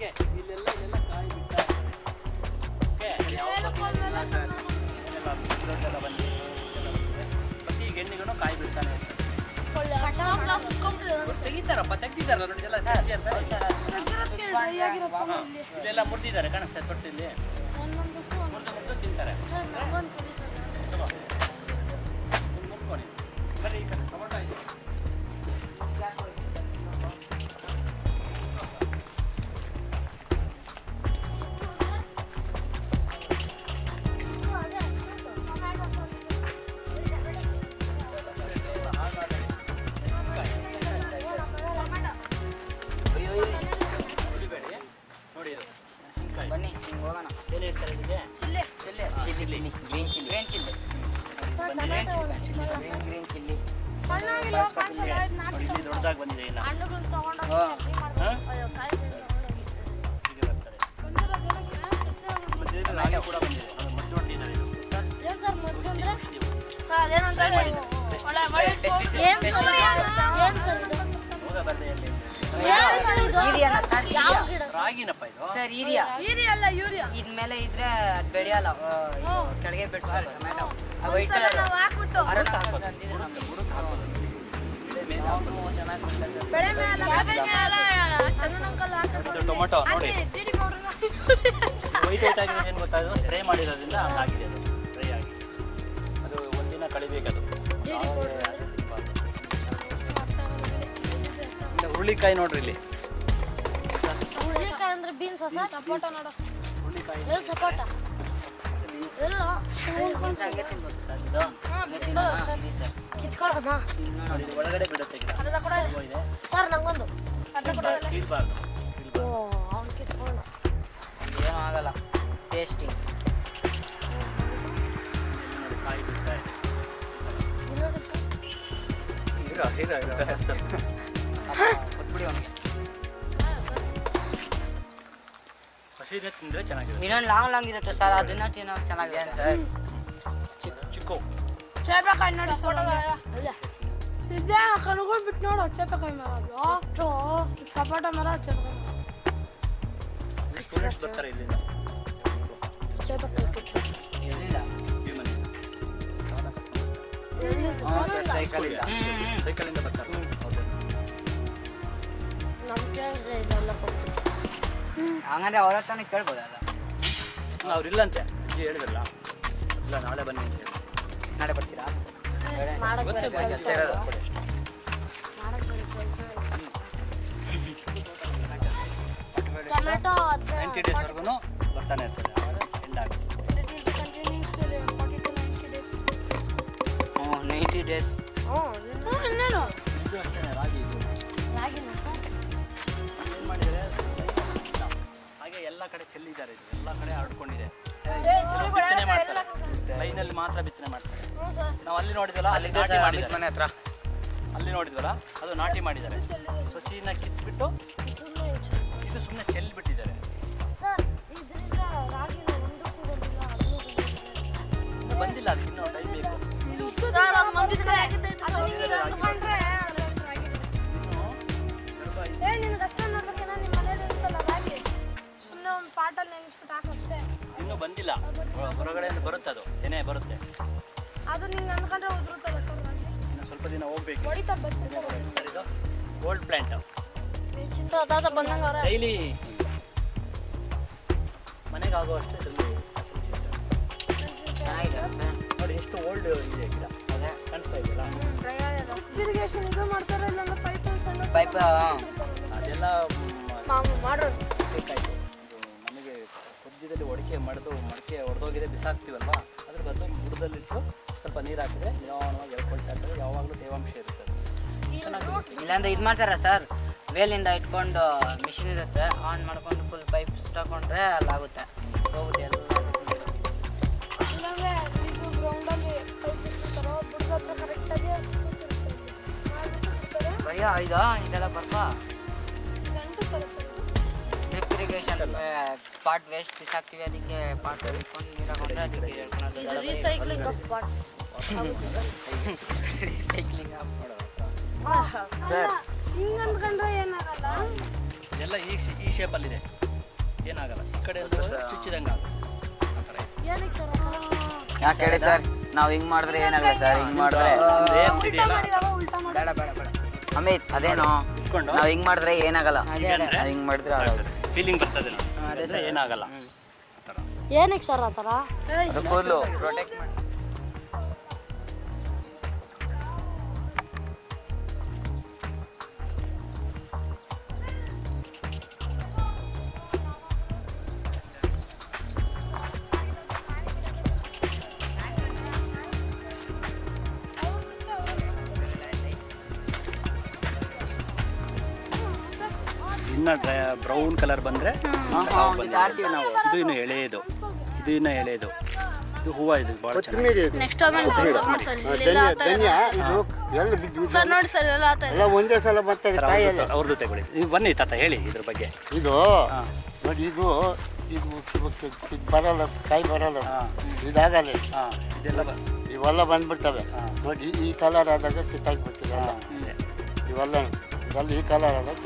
ಹೀಗೆ ಇಲ್ಲೆಲ್ಲ ಕಾಯಿ ಬಿಡ್ತಾ ಇರ್ತಾರೆ. ಬಂದು ಪ್ರತಿ ಗೆಣ್ಣಿಗೂ ಕಾಯಿ ಬಿಡ್ತಾನೆ ಇರ್ತಾರೆ. ತೆಗಿತಾರಪ್ಪ, ತೆಗ್ದಿದ್ದಾರಲ್ಲ ನೋಡಿ, ಎಲ್ಲ ಇಲ್ಲೆಲ್ಲ ಮುರಿದಿದ್ದಾರೆ, ಕಾಣಿಸ್ತಾರೆ ತೊಟ್ಟಿಲ್ಲಿ ಮುರಿದು ತಿಂತಾರೆ. ಮುರ್ಕೊಂಡು ಬರ್ರಿ ಈ ಕಡೆ ಟೊಮೊಟೊ ಆಯ್ತು. ದೊಡ್ಡದಾಗಿ ಬಂದಿದೆ ಇಲ್ಲ ಕೂಡ ಬಂದಿದೆ. ಮದ್ದು ಹೊಟ್ಟಿದ್ದಾರೆ ಇದು ರಾಗಿನಪ್ಪ ಇದು ಸರ್. ಇದ್ಮೇಲೆ ಇದ್ರೆ ಬೆಳೆಯಲ್ಲ, ಕೆಳಗೆ ಬಿಡ್ಸ್ಬೇಕು ಟೊಮ್ಯಾಟೊ. ಟೊಮೊಟೊ ನೋಡಿ ವೈಟ್ ವೈಟ್ ಆಗಿದೆ. ಏನು ಗೊತ್ತಾ, ಸ್ಪ್ರೇ ಮಾಡಿರೋದ್ರಿಂದ ಹಂಗಾಗಿದೆ. ಅದು ಫ್ರೈ ಆಗಿ ಅದು ಒಂದಿನ ಕಳಿಬೇಕದು. ಹುರುಳಿಕಾಯಿ ನೋಡ್ರಿ ಇಲ್ಲಿ. ಹುರುಳಿಕಾಯಿ ಅಂದ್ರೆ ಬೀನ್ಸ್, ಸಪೋಟ ನೋಡು. ಹುರುಳಿಕಾಯಿ ಸಪೋಟ ಒಳಗಡೆ ಬಿಡುತ್ತೆ ಗಿಡ. ಸರ್ ನಂಗೊಂದು ಕೀಳ್ಬಾರ್ದು. ಅವ್ನು ಕಿತ್ಕೊಂಡ ಏನೂ ಆಗಲ್ಲ, ಟೇಸ್ಟಿಂಗ್. ಕಾಯಿ ಬಿಡ್ತಾ ಕೊಟ್ಬಿಡಿ ಅವನಿಗೆ. ಹಸಿರೇ ತಿಂದ್ರೆ ಚೆನ್ನಾಗಿದೆ. ಇನ್ನೊಂದು ಲಾಂಗ್ ಇರುತ್ತೆ ಸರ್, ಅದನ್ನ ತಿನ್ನೋಕೆ ಚೆನ್ನಾಗಿದೆ ಸರ್. ಚಿಕ್ಕು ಚೇಪೆಕಾಯಿ ನೋಡಿ, ಕಣ್ಗಳು ಬಿಟ್ಟು ನೋಡು. ಚೇಪೆಕಾಯಿ ಮರ ಅದು ಸಪೋಟ ಮರ. ಚೇಪೆಕಾಯಿ ಸ್ಟೂಡೆಂಟ್ಸ್ ಬರ್ತಾರೆ ಇಲ್ಲಿಂದ. ಸೈಕಲಿಂದ ಬರ್ತಾರೆ. ಹಂಗಂದ್ರೆ ಅವ್ರ ಹತ್ರನೇ ಕೇಳ್ಬೋದಲ್ಲ. ಅವ್ರಿಲ್ಲಂತೆ, ಅಜ್ಜಿ ಹೇಳಿದ್ರಲ್ಲ, ಇಲ್ಲ ನಾಳೆ ಬನ್ನಿ ಅಂತ ಹೇಳಿ. ನಾಳೆ ಬರ್ತೀರಾ? ಕೆಲಸ ಇರೋದು ಟೊಮೆಟೊ 90 ಡೇಸ್ವರೆಗೂ ಬರ್ತಾನೆ ಇರ್ತದೆ. ಎಂಡ್ ಆಗುತ್ತೆ. 90 ಡೇಸ್. ಇನ್ನೇನು ಇದು ಅಷ್ಟೇ ರಾಗಿ. ಇದು ಏನು ಮಾಡಿದರೆ ಹಾಗೆ ಎಲ್ಲ ಕಡೆ ಚೆಲ್ಲಿದ್ದಾರೆ. ಇದು ಎಲ್ಲ ಕಡೆ ಹರಡ್ಕೊಂಡಿದೆ. ಬಿತ್ತನೆ ಮಾಡ್ತಾರೆ, ಲೈನಲ್ಲಿ ಮಾತ್ರ ಬಿತ್ತನೆ ಮಾಡ್ತಾರೆ. ನಾವು ಅಲ್ಲಿ ನೋಡಿದ್ವಲ್ಲ, ಅಲ್ಲಿ ನಾಟಿ ಮಾಡಿದ್ದಾರೆ. ಮನೆ ಹತ್ರ ಅಲ್ಲಿ ನೋಡಿದ್ವಲ್ಲ, ಅದು ನಾಟಿ ಮಾಡಿದ್ದಾರೆ. ಸೊಸಿನ ಕಿತ್ಬಿಟ್ಟು ಇದು ಸುಮ್ಮನೆ ಚೆಲ್ಲಿಬಿಟ್ಟಿದ್ದಾರೆ. ಬಂದಿಲ್ಲ, ಅದಕ್ಕೆ ಇನ್ನೂ ಟೈಮ್ ಬೇಕು. ಇನ್ನೂ ಬಂದಿಲ್ಲ, ಹೊರಗಡೆಯಿಂದ ಬರುತ್ತೆ. ಅದು ಏನೇ ಬರುತ್ತೆ, ಅದು ನಿಂಗೆ ಅಂದ್ಕೊಂಡ್ರೆ ಉದುರುತ್ತಲ್ಲ ಸರ್. ಇನ್ನು ಸ್ವಲ್ಪ ದಿನ ಹೋಗ್ಬೇಕು. ಸರ್ ಇದು ಗೋಲ್ಡ್ ಪ್ಲಾಂಟ್. ತಾತ ಬಂದಂಗ ಅವ್ರೆ. ಡೈಲಿ ಮನೆಗೆ ಆಗೋ ಅಷ್ಟೇ ಹಸಿರು ಸಿಗ್ತದೆ. ಚೆನ್ನಾಗಿದೆ ನೋಡಿ ಎಷ್ಟು ಓಲ್ಡ್ ಇದೆ ಗಿಡ, ಕಾಣಿಸ್ತಾ ಇದೆಯಲ್ಲ. ಇರಿಗೇಷನ್ ಇದು ಮಾಡ್ತಾರೆ, ಇಲ್ಲಾಂದ್ರೆ ಪೈಪ್ ಸಣ್ಣ ಪೈಪ್ ಅದೆಲ್ಲ ಮಾಡೋದು ಬೇಕಾಯ್ತು. ನಮಗೆ ಸದ್ಯದಲ್ಲಿ ಒಡಿಕೆ ಮಡಿಕೆ ಹೊಡೆದೋಗಿದೆ, ಬಿಸಾಕ್ತೀವಲ್ವಾ, ಅದ್ರ ಬದಲು ಬುಡದಲ್ಲಿಟ್ಟು ಸ್ವಲ್ಪ ನೀರು ಹಾಕಿದ್ರೆ ನಿಧಾನವಾಗಿ ಎಳ್ಕೊಳ್ತಾ ಇರ್ತದೆ. ಯಾವಾಗಲೂ ತೇವಾಂಶ ಇರ್ತದೆ. ಇಲ್ಲಾಂದ್ರೆ ಇದು ಮಾಡ್ತಾರ ಸರ್, ವೇಲಿಂದ ಇಟ್ಕೊಂಡು ಮಿಷಿನ್ ಇರುತ್ತೆ, ಆನ್ ಮಾಡ್ಕೊಂಡು ಫುಲ್ ಪೈಪ್ಸ್ ತಗೊಂಡ್ರೆ ಅಲ್ಲಾಗುತ್ತೆ, ಹೋಗುತ್ತೆ ಎಲ್ಲ. ಇಲ್ಲಾಂದ್ರೆ ಇದು ಗ್ರೌಂಡಲ್ಲಿ ಪೈಪ್ ಇರ್ತಾರೋ ಬುಡದ ಹತ್ರ ಕರೆಕ್ಟಾಗಿ ಭಯ ಇದು ಇದೆಲ್ಲ ಬರ್ಬಾ ಗಂಟುತ್ತಾರೆ sir. Drip irrigation pot waste ಬಿಸಾಕ್ತೀವಿ, ಅದಕ್ಕೆ ಪಾಟ್ ಇಟ್ಕೊಂಡು ನೀರು ಹಾಕೊಂಡ್ರೆ ಅದಕ್ಕೆ ಇದು recycling of pots. Recycling sir ಹಿಂಗೆ ಅಂದ್ಕೊಂಡ್ರೆ ಏನಾಗಲ್ಲ. ಎಲ್ಲ ಈ ಶೇಪಲ್ಲಿದೆ. ಏನಾಗಲ್ಲ. ಈ ಕಡೆ ಚುಚ್ಚಿದಂಗೆ ಆಗುತ್ತೆ. ಆ ಥರ ಇದೆ. ಏನಕ್ಕೆ ಸರ್ ಯಾಕೆ ಹೇಳಿ ಸರ್, ನಾವು ಹಿಂಗೆ ಮಾಡಿದ್ರೆ ಏನಾಗಲ್ಲ ಸರ್, ಹಿಂಗೆ ಮಾಡಿದ್ರೆ ಏನ್ ಇದೆಯಲ್ಲ ಉಲ್ಟಾ ಮಾಡಿ ಬೇಡ ಬೇಡ ಬೇಡ ಅಮಿತ್ ಅದೇನೋ ಇಟ್ಕೊಂಡು ನಾವು ಹಿಂಗೆ ಮಾಡಿದ್ರೆ ಏನಾಗಲ್ಲ, ಅದೇ ಅದೇ ನಾವು ಹಿಂಗೆ ಮಾಡಿದ್ರೆ ಆಗಲ್ಲ. ಫೀಲಿಂಗ್ ಬರ್ತದೆ ನೋಡಿ. ಅದೇ ಅಂದ್ರೆ ಏನಾಗಲ್ಲ ಆ ಥರ. ಏನಕ್ಕೆ ಸರ್ ಆ ಥರ ಅದು ಕೂದಲು ಪ್ರೊಟೆಕ್ಟ್ ಮಾಡಿ. ಇನ್ನ ಬ್ರೌನ್ ಕಲರ್ ಬಂದ್ರೆ ಆಡ್ತೀವಿ ನಾವು. ಇದು ಇನ್ನು ಎಳೆಯದು, ಇದು ಇನ್ನು ಎಳೆಯದು. ಇದು ಹೂವು ಇದು ಭಾಳ ಚೆನ್ನಾಗಿ. ನೆಕ್ಸ್ಟ್ ಆಮೇಲೆ ಧನ್ಯ ಇದು ಎಲ್ಲ ಬಿದ್ದು ಸರ್ ನೋಡಿ ಸರ್ ಎಲ್ಲ ಆತ ಎಲ್ಲ ಒಂದೇ ಸಲ ಬರ್ತದೆ ಕಾಯಿ ಎಲ್ಲ. ಅವ್ರದ್ದು ತಗೊಳ್ಳಿ. ನೀವು ಬನ್ನಿ ತಾತ ಹೇಳಿ ಇದ್ರ ಬಗ್ಗೆ. ಇದು ನೋಡಿ ಇದು ಇದು ಇದು ಬರಲ್ಲ, ಕಾಯಿ ಬರಲ್ಲ, ಇದಾಗಲ್ಲ ಇದು. ಇದೆಲ್ಲ ಇವೆಲ್ಲ ಬಂದ್ಬಿಡ್ತವೆ ನೋಡಿ. ಈ ಕಲರ್ ಆದಾಗ ಕಿತ್ತಾಗಿ ಬಿಡ್ತದೆ ಎಲ್ಲ. ಇವೆಲ್ಲ ಈ ಕಲರ್ ಆದಾಗ